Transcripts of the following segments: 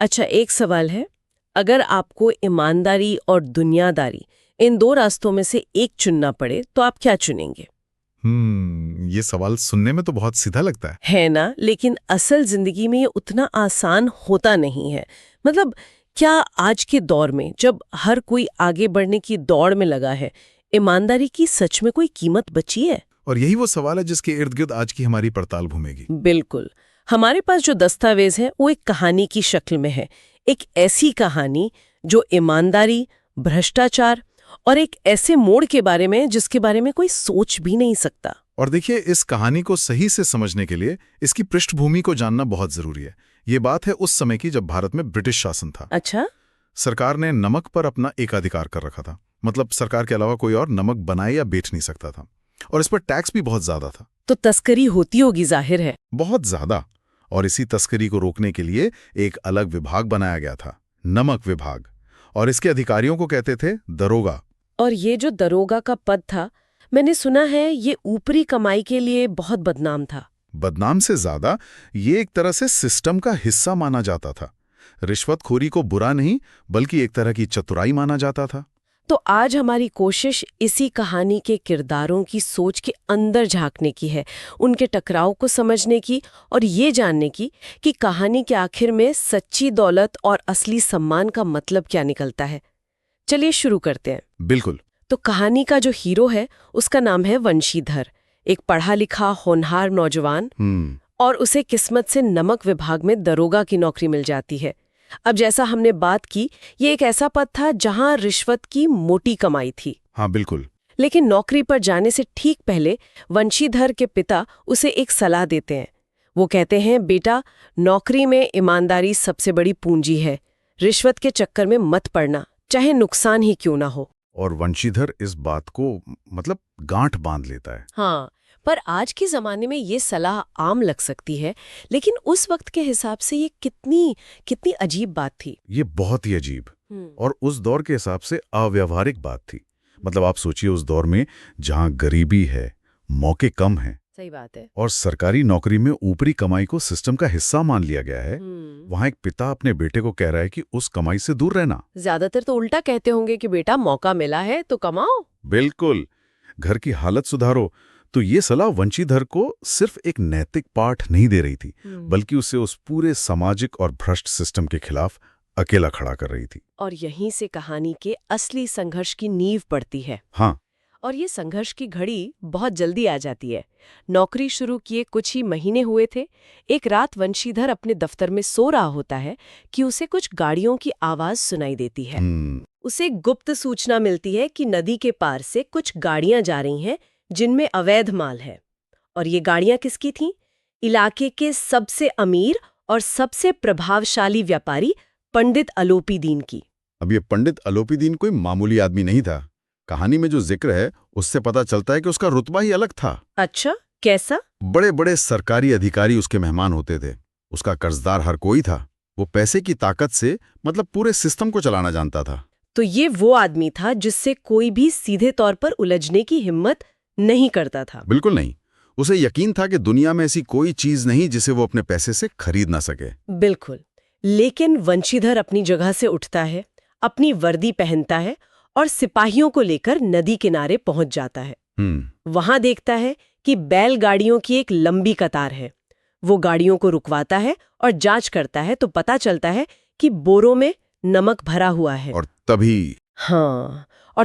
अच्छा, एक सवाल है। अगर आपको ईमानदारी और दुनियादारी इन दो रास्तों में से एक चुनना पड़े तो आप क्या चुनेंगे? ये सवाल सुनने में तो बहुत सीधा लगता है। है ना? लेकिन असल जिंदगी में ये उतना आसान होता नहीं है। मतलब क्या आज के दौर में जब हर कोई आगे बढ़ने की दौड़ में लगा है, ईमानदारी की सच में कोई कीमत बची है? और यही वो सवाल है जिसके इर्द गिर्द आज की हमारी पड़ताल घूमेगी। बिल्कुल। हमारे पास जो दस्तावेज है वो एक कहानी की शक्ल में है। एक ऐसी कहानी जो ईमानदारी, भ्रष्टाचार और एक ऐसे मोड़ के बारे में जिसके बारे में कोई सोच भी नहीं सकता। और देखिए, इस कहानी को सही से समझने के लिए इसकी पृष्ठभूमि को जानना बहुत जरूरी है। ये बात है उस समय की जब भारत में ब्रिटिश शासन था। अच्छा? सरकार ने नमक पर अपना एकाधिकार कर रखा था। मतलब सरकार के अलावा कोई और नमक बनाए या बेच नहीं सकता था। और इस पर टैक्स भी बहुत ज्यादा था। तो तस्करी होती होगी, जाहिर है। बहुत ज्यादा। और इसी तस्करी को रोकने के लिए एक अलग विभाग बनाया गया था, नमक विभाग। और इसके अधिकारियों को कहते थे दरोगा। और ये जो दरोगा का पद था, मैंने सुना है ये ऊपरी कमाई के लिए बहुत बदनाम था। बदनाम से ज्यादा ये एक तरह से सिस्टम का हिस्सा माना जाता था। रिश्वतखोरी को बुरा नहीं बल्कि एक तरह की चतुराई माना जाता था। तो आज हमारी कोशिश इसी कहानी के किरदारों की सोच के अंदर झांकने की है, उनके टकराव को समझने की और ये जानने की कि कहानी के आखिर में सच्ची दौलत और असली सम्मान का मतलब क्या निकलता है। चलिए शुरू करते हैं। बिल्कुल। तो कहानी का जो हीरो है उसका नाम है वंशीधर, एक पढ़ा लिखा होनहार नौजवान। और उसे किस्मत से नमक विभाग में दरोगा की नौकरी मिल जाती है। अब जैसा हमने बात की, ये एक ऐसा पद था जहां रिश्वत की मोटी कमाई थी। हाँ बिल्कुल। लेकिन नौकरी पर जाने से ठीक पहले वंशीधर के पिता उसे एक सलाह देते हैं। वो कहते हैं, बेटा, नौकरी में ईमानदारी सबसे बड़ी पूंजी है। रिश्वत के चक्कर में मत पड़ना, चाहे नुकसान ही क्यों ना हो। और वंशीधर इस बात को मतलब गांठ बांध लेता है। हाँ, पर आज के जमाने में ये सलाह आम लग सकती है, लेकिन उस वक्त के हिसाब से ये कितनी कितनी अजीब बात थी। ये बहुत ही अजीब और उस दौर के हिसाब से अव्यावहारिक बात थी। मतलब आप सोचिए, उस दौर में जहां गरीबी है, मौके कम हैं, सही बात है, और सरकारी नौकरी में ऊपरी कमाई को सिस्टम का हिस्सा मान लिया गया है, वहां एक पिता अपने बेटे को कह रहा है कि उस कमाई से दूर रहना। ज्यादातर तो उल्टा कहते होंगे कि बेटा, मौका मिला है तो कमाओ। बिल्कुल, घर की हालत सुधारो। तो ये सलाह वंशीधर को सिर्फ एक नैतिक पाठ नहीं दे रही थी, बल्कि उसे उस पूरे सामाजिक और भ्रष्ट सिस्टम के खिलाफ अकेला खड़ा कर रही थी। और यहीं से कहानी के असली संघर्ष की नींव पड़ती है। हाँ। और ये संघर्ष की घड़ी बहुत जल्दी आ जाती है। नौकरी शुरू किए कुछ ही महीने हुए थे। एक रात वंशीधर अपने दफ्तर में सो रहा होता है कि उसे कुछ गाड़ियों की आवाज सुनाई देती है। उसे गुप्त सूचना मिलती है कि नदी के पार से कुछ गाड़ियां जा रही हैं जिनमें अवैध माल है। और ये गाड़ियां किसकी थीं? इलाके के सबसे अमीर और सबसे प्रभावशाली व्यापारी पंडित अलोपीदीन की। अब ये पंडित अलोपीदीन कोई मामूली आदमी नहीं था। कहानी में जो जिक्र है उससे पता चलता है कि उसका रुतबा ही अलग था। अच्छा, कैसा? बड़े बड़े सरकारी अधिकारी उसके मेहमान होते थे। उसका कर्जदार हर कोई था। वो पैसे की ताकत से मतलब पूरे सिस्टम को चलाना जानता था। तो ये वो आदमी था जिससे कोई भी सीधे तौर पर उलझने की हिम्मत नहीं करता था। बिल्कुल नहीं। उसे यकीन था कि दुनिया में ऐसी कोई चीज नहीं जिसे वो अपने पैसे से खरीद ना सके। बिल्कुल। लेकिन वंशीधर अपनी जगह से उठता है, अपनी वर्दी पहनता है और सिपाहियों को लेकर नदी किनारे पहुंच जाता है। वहां देखता है कि बैलगाड़ियों की एक लंबी कतार है। वो गाड़ियों को रुकवाता है और जांच करता है तो पता चलता है कि बोरों में नमक भरा हुआ है। और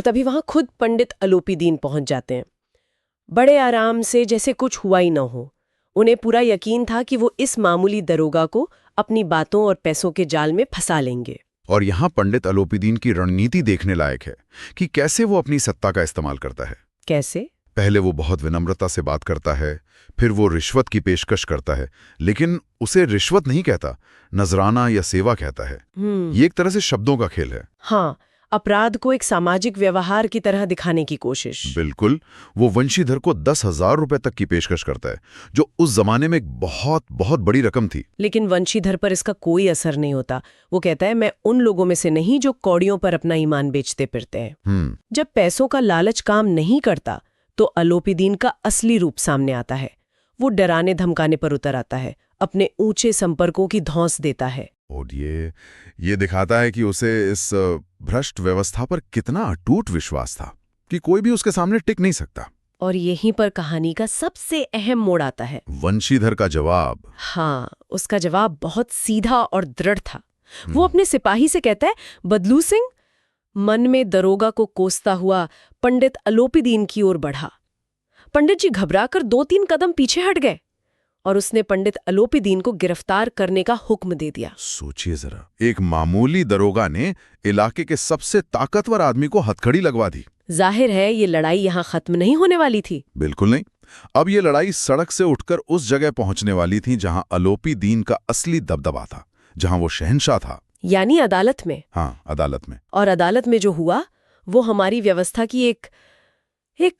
तभी वहां खुद पंडित अलोपीदीन पहुंच जाते हैं। बड़े आराम से, जैसे कुछ हुआ ही न हो। उन्हें पूरा यकीन था कि वो इस मामूली दरोगा को अपनी बातों और पैसों के जाल में फंसा लेंगे। और यहाँ पंडित अलोपीदीन की रणनीति देखने लायक है कि कैसे वो अपनी सत्ता का इस्तेमाल करता है। कैसे? पहले वो बहुत विनम्रता से बात करता है, फिर वो रिश्वत की पेशकश करता है, लेकिन उसे रिश्वत नहीं कहता, नजराना या सेवा कहता है। ये एक तरह से शब्दों का खेल है। हाँ, अपराध को एक सामाजिक व्यवहार की तरह दिखाने की कोशिश। बिल्कुल। वो वंशीधर को 10,000 रुपए तक की पेशकश करता है, जो उस जमाने में एक बहुत बहुत बड़ी रकम थी। लेकिन वंशीधर पर इसका कोई असर नहीं होता। वो कहता है, मैं उन लोगों में से नहीं जो कौड़ियों पर अपना ईमान बेचते फिरते हैं। जब पैसों का लालच काम नहीं करता तो अलोपीदीन का असली रूप सामने आता है। वो डराने धमकाने पर उतर आता है, अपने ऊंचे संपर्कों की धौंस देता है। और ये दिखाता है कि उसे इस भ्रष्ट व्यवस्था पर कितना अटूट विश्वास था कि कोई भी उसके सामने टिक नहीं सकता। और यहीं पर कहानी का सबसे अहम मोड़ आता है। वंशीधर का जवाब। हाँ, उसका जवाब बहुत सीधा और दृढ़ था। वो अपने सिपाही से कहता है, बदलू सिंह। मन में दरोगा को कोसता हुआ पंडित अलोपीदीन की ओर बढ़ा। पंडित जी घबराकर 2-3 कदम पीछे हट गए और उसने पंडित अलोपीदीन को गिरफ्तार करने का हुक्म दे दिया। सोचिए जरा, एक मामूली दरोगा ने इलाके के सबसे ताकतवर आदमी को हथकड़ी लगवा दी। जाहिर है ये लड़ाई यहाँ खत्म नहीं होने वाली थी। बिल्कुल नहीं। अब ये लड़ाई सड़क से उठकर उस जगह पहुंचने वाली थी जहां अलोपीदीन का असली दबदबा था, जहां वो शहंशाह था। यानी अदालत में। हाँ, अदालत में। और अदालत में जो हुआ वो हमारी व्यवस्था की एक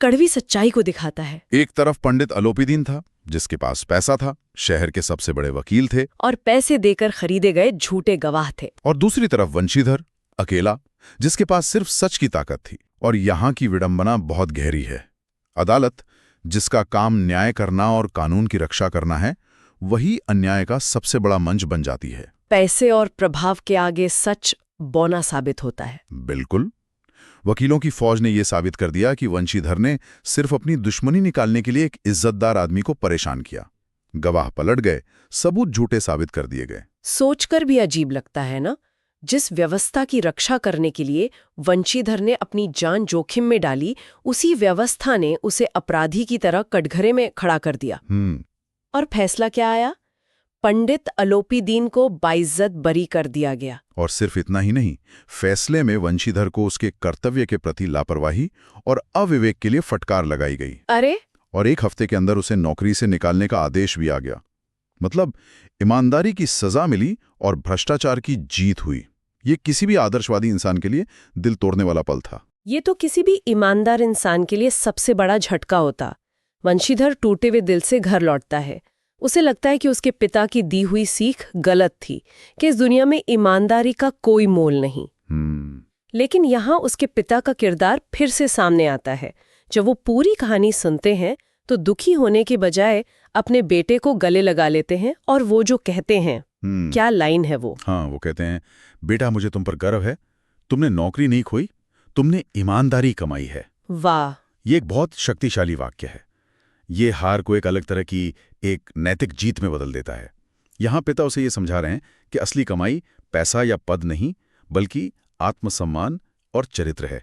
कड़वी सच्चाई को दिखाता है। एक तरफ पंडित अलोपीदीन था, जिसके पास पैसा था, शहर के सबसे बड़े वकील थे और पैसे देकर खरीदे गए झूठे गवाह थे। और दूसरी तरफ वंशीधर, अकेला, जिसके पास सिर्फ सच की ताकत थी। और यहाँ की विडंबना बहुत गहरी है। अदालत, जिसका काम न्याय करना और कानून की रक्षा करना है, वही अन्याय का सबसे बड़ा मंच बन जाती है। पैसे और प्रभाव के आगे सच बौना साबित होता है। बिल्कुल। वकीलों की फौज ने यह साबित कर दिया कि वंशीधर ने सिर्फ अपनी दुश्मनी निकालने के लिए एक इज्जतदार आदमी को परेशान किया। गवाह पलट गए, सबूत झूठे साबित कर दिए गए। सोचकर भी अजीब लगता है ना, जिस व्यवस्था की रक्षा करने के लिए वंशीधर ने अपनी जान जोखिम में डाली, उसी व्यवस्था ने उसे अपराधी की तरह कटघरे में खड़ा कर दिया। और फैसला क्या आया? पंडित अलोपीदीन को बाइज्जत बरी कर दिया गया। और सिर्फ इतना ही नहीं, फैसले में वंशीधर को उसके कर्तव्य के प्रति लापरवाही और अविवेक के लिए फटकार लगाई गई। अरे! और 1 हफ्ते के अंदर उसे नौकरी से निकालने का आदेश भी आ गया। मतलब ईमानदारी की सजा मिली और भ्रष्टाचार की जीत हुई। ये किसी भी आदर्शवादी इंसान के लिए दिल तोड़ने वाला पल था। ये तो किसी भी ईमानदार इंसान के लिए सबसे बड़ा झटका होता। वंशीधर टूटे हुए दिल से घर लौटता है। उसे लगता है कि उसके पिता की दी हुई सीख गलत थी, कि इस दुनिया में ईमानदारी का कोई मोल नहीं। लेकिन यहाँ उसके पिता का किरदार फिर से सामने आता है। जब वो पूरी कहानी सुनते हैं तो दुखी होने के बजाय अपने बेटे को गले लगा लेते हैं और वो जो कहते हैं, क्या लाइन है वो? हाँ, वो कहते हैं, बेटा मुझे तुम पर गर्व है, तुमने नौकरी नहीं खोई, तुमने ईमानदारी कमाई है। वाह! ये एक बहुत शक्तिशाली वाक्य है। ये हार को एक अलग तरह की एक नैतिक जीत में बदल देता है। यहाँ पिता उसे ये समझा रहे हैं कि असली कमाई पैसा या पद नहीं, बल्कि आत्मसम्मान और चरित्र है,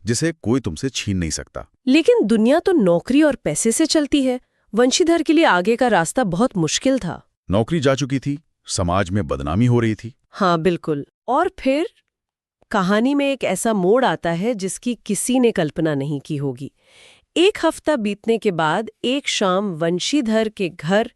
जिसे कोई तुमसे छीन नहीं सकता। लेकिन दुनिया तो नौकरी और पैसे से चलती है। वंशीधर के लिए आगे का रास्ता बहुत मुश्किल था। नौकरी जा चुकी थी, समाज में बदनामी हो रही थी। हाँ, बिल्कुल। और फिर कहानी में एक ऐसा मोड़ आता है जिसकी किसी ने कल्पना नहीं की होगी। 1 हफ्ता बीतने के बाद एक शाम वंशीधर के घर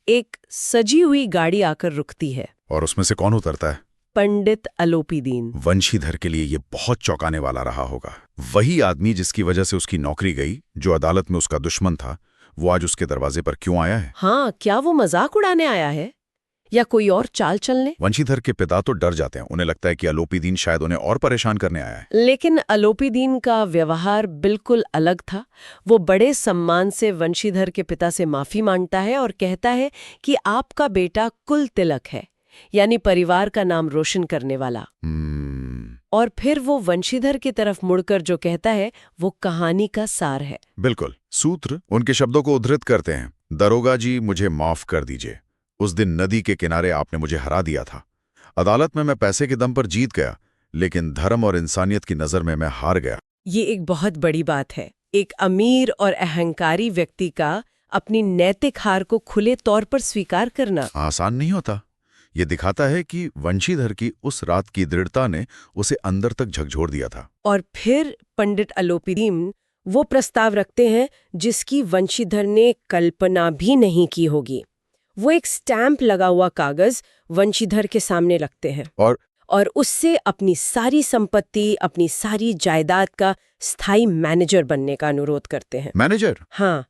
एक सजी हुई गाड़ी आकर रुकती है। और उसमें से कौन उतरता है? पंडित अलोपीदीन। वंशीधर के लिए ये बहुत चौंकाने वाला रहा होगा। वही आदमी जिसकी वजह से उसकी नौकरी गई, जो अदालत में उसका दुश्मन था, वो आज उसके दरवाजे पर क्यों आया है? हाँ, क्या वो मजाक उड़ाने आया है या कोई और चाल चलने? वंशीधर के पिता तो डर जाते हैं। उन्हें लगता है कि अलोपीदीन शायद उन्हें और परेशान करने आया है। लेकिन अलोपीदीन का व्यवहार बिल्कुल अलग था। वो बड़े सम्मान से वंशीधर के पिता से माफी मांगता है और कहता है कि आपका बेटा कुल तिलक है, यानी परिवार का नाम रोशन करने वाला। और फिर वो वंशीधर की तरफ मुड़कर जो कहता है वो कहानी का सार है। बिल्कुल। सूत्र उनके शब्दों को उद्धृत करते हैं, दरोगा जी मुझे माफ कर दीजिए, उस दिन नदी के किनारे आपने मुझे हरा दिया था। अदालत में मैं पैसे के दम पर जीत गया, लेकिन धर्म और इंसानियत की नजर में मैं हार गया। ये एक बहुत बड़ी बात है। एक अमीर और अहंकारी व्यक्ति का अपनी नैतिक हार को खुले तौर पर स्वीकार करना आसान नहीं होता। ये दिखाता है कि वंशीधर की उस रात की दृढ़ता ने उसे अंदर तक झकझोर दिया था। और फिर पंडित अलोपीदीन वो प्रस्ताव रखते हैं जिसकी वंशीधर ने कल्पना भी नहीं की होगी। वो एक स्टैंप लगा हुआ कागज वंशीधर के सामने रखते हैं और उससे अपनी सारी संपत्ति, अपनी सारी जायदाद का स्थायी मैनेजर बनने का अनुरोध करते हैं। मैनेजर? हाँ,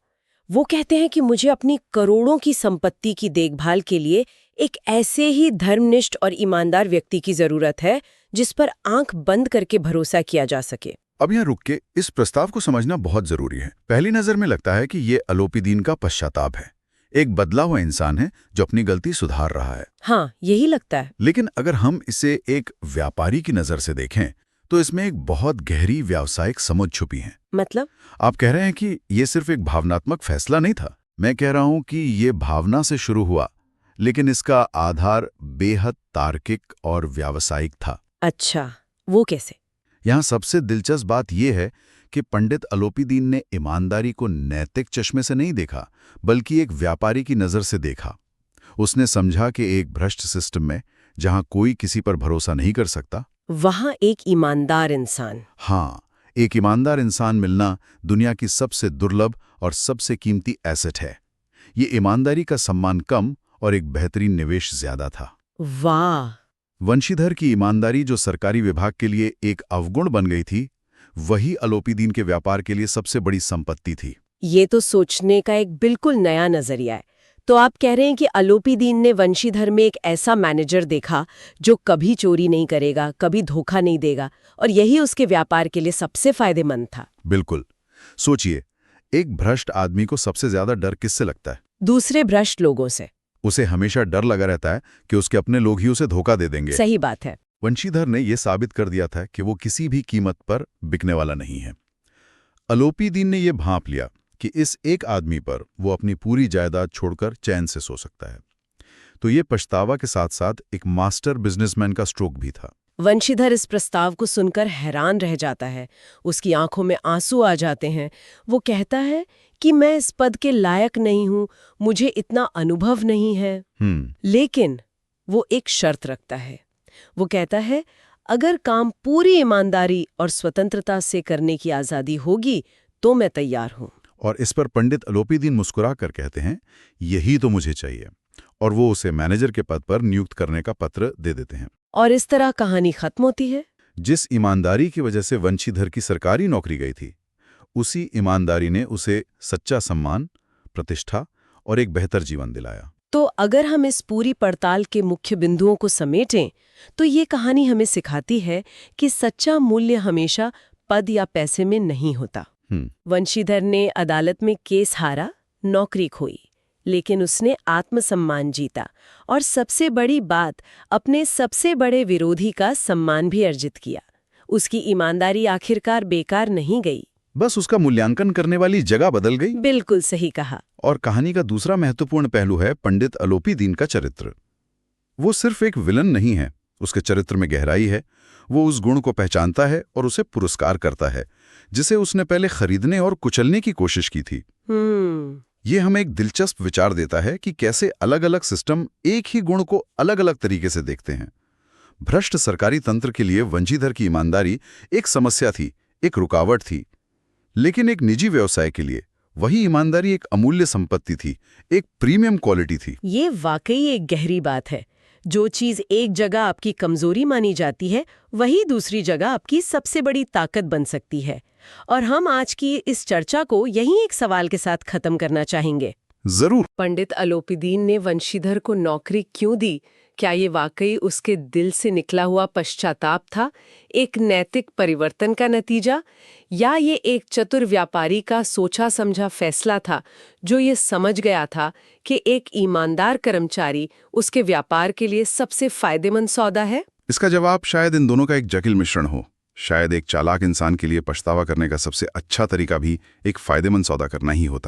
वो कहते हैं कि मुझे अपनी करोड़ों की संपत्ति की देखभाल के लिए एक ऐसे ही धर्मनिष्ठ और ईमानदार व्यक्ति की जरूरत है जिस पर आंख बंद करके भरोसा किया जा सके। अब यहाँ रुक के इस प्रस्ताव को समझना बहुत जरूरी है। पहली नजर में लगता है कि ये अलोपीदीन का पश्चाताप है, एक बदला हुआ इंसान है जो अपनी गलती सुधार रहा है। हाँ, यही लगता है। लेकिन अगर हम इसे एक व्यापारी की नज़र से देखें तो इसमें एक बहुत गहरी व्यावसायिक समझ छुपी है। मतलब? आप कह रहे हैं कि ये सिर्फ एक भावनात्मक फैसला नहीं था। मैं कह रहा हूं कि ये भावना से शुरू हुआ, लेकिन इसका आधार बेहद तार्किक और व्यावसायिक था। अच्छा, वो कैसे? यहाँ सबसे दिलचस्प बात यह है कि पंडित अलोपीदीन ने ईमानदारी को नैतिक चश्मे से नहीं देखा, बल्कि एक व्यापारी की नज़र से देखा। उसने समझा कि एक भ्रष्ट सिस्टम में, जहां कोई किसी पर भरोसा नहीं कर सकता, वहाँ एक ईमानदार इंसान। हाँ, एक ईमानदार इंसान मिलना दुनिया की सबसे दुर्लभ और सबसे कीमती एसेट है। ये ईमानदारी का सम्मान कम और एक बेहतरीन निवेश ज्यादा था। वाह! वंशीधर की ईमानदारी, जो सरकारी विभाग के लिए एक अवगुण बन गई थी, वही अलोपीदीन के व्यापार के लिए सबसे बड़ी संपत्ति थी। ये तो सोचने का एक बिल्कुल नया नजरिया है। तो आप कह रहे हैं कि अलोपीदीन ने वंशीधर में एक ऐसा मैनेजर देखा जो कभी चोरी नहीं करेगा, कभी धोखा नहीं देगा, और यही उसके व्यापार के लिए सबसे फायदेमंद था। बिल्कुल। सोचिए, एक भ्रष्ट आदमी को सबसे ज्यादा डर किससे लगता है? दूसरे भ्रष्ट लोगों से। उसे हमेशा डर लगा रहता है कि उसके अपने लोग ही उसे धोखा दे देंगे। सही बात है। वंशीधर ने यह साबित कर दिया था कि वो किसी भी कीमत पर बिकने वाला नहीं है। अलोपीदीन ने यह भांप लिया कि इस एक आदमी पर वो अपनी पूरी जायदाद छोड़कर चैन से सो सकता है। तो ये पछतावा के साथ साथ एक मास्टर बिजनेसमैन का स्ट्रोक भी था। वंशीधर इस प्रस्ताव को सुनकर हैरान रह जाता है। उसकी आंखों में आंसू आ जाते हैं। वो कहता है कि मैं इस पद के लायक नहीं हूं, मुझे इतना अनुभव नहीं है। लेकिन वो एक शर्त रखता है। वो कहता है, अगर काम पूरी ईमानदारी और स्वतंत्रता से करने की आजादी होगी तो मैं तैयार हूं। और इस पर पंडित अलोपीदीन मुस्कुरा कर कहते हैं, यही तो मुझे चाहिए। और वो उसे मैनेजर के पद पर नियुक्त करने का पत्र दे देते हैं। और इस तरह कहानी खत्म होती है। जिस ईमानदारी की वजह से वंशीधर की सरकारी नौकरी गई थी, उसी ईमानदारी ने उसे सच्चा सम्मान, प्रतिष्ठा और एक बेहतर जीवन दिलाया। तो अगर हम इस पूरी पड़ताल के मुख्य बिंदुओं को समेटें, तो ये कहानी हमें सिखाती है कि सच्चा मूल्य हमेशा पद या पैसे में नहीं होता। वंशीधर ने अदालत में केस हारा, नौकरी खोई, लेकिन उसने आत्मसम्मान जीता और सबसे बड़ी बात, अपने सबसे बड़े विरोधी का सम्मान भी अर्जित किया। उसकी ईमानदारी आखिरकार बेकार नहीं गई, बस उसका मूल्यांकन करने वाली जगह बदल गई। बिल्कुल सही कहा। और कहानी का दूसरा महत्वपूर्ण पहलू है पंडित अलोपीदीन का चरित्र। वो सिर्फ एक विलन नहीं है, उसके चरित्र में गहराई है। वो उस गुण को पहचानता है और उसे पुरस्कार करता है जिसे उसने पहले खरीदने और कुचलने की कोशिश की थी। ये हमें एक दिलचस्प विचार देता है कि कैसे अलग अलग सिस्टम एक ही गुण को अलग अलग तरीके से देखते हैं। भ्रष्ट सरकारी तंत्र के लिए वंशीधर की ईमानदारी एक समस्या थी, एक रुकावट थी, लेकिन एक निजी व्यवसाय के लिए वही ईमानदारी एक अमूल्य संपत्ति थी, एक प्रीमियम क्वालिटी थी। ये वाकई एक गहरी बात है। जो चीज एक जगह आपकी कमजोरी मानी जाती है, वही दूसरी जगह आपकी सबसे बड़ी ताकत बन सकती है। और हम आज की इस चर्चा को यहीं एक सवाल के साथ खत्म करना चाहेंगे। जरूर। पंडित अलोपीदीन ने वंशीधर को नौकरी क्यों दी? क्या ये वाकई उसके दिल से निकला हुआ पश्चाताप था, एक नैतिक परिवर्तन का नतीजा, या ये एक चतुर व्यापारी का सोचा समझा फैसला था जो ये समझ गया था कि एक ईमानदार कर्मचारी उसके व्यापार के लिए सबसे फायदेमंद सौदा है? इसका जवाब शायद इन दोनों का एक जटिल मिश्रण हो। शायद एक चालाक इंसान के लिए पछतावा करने का सबसे अच्छा तरीका भी एक फायदेमंद सौदा करना ही होता है।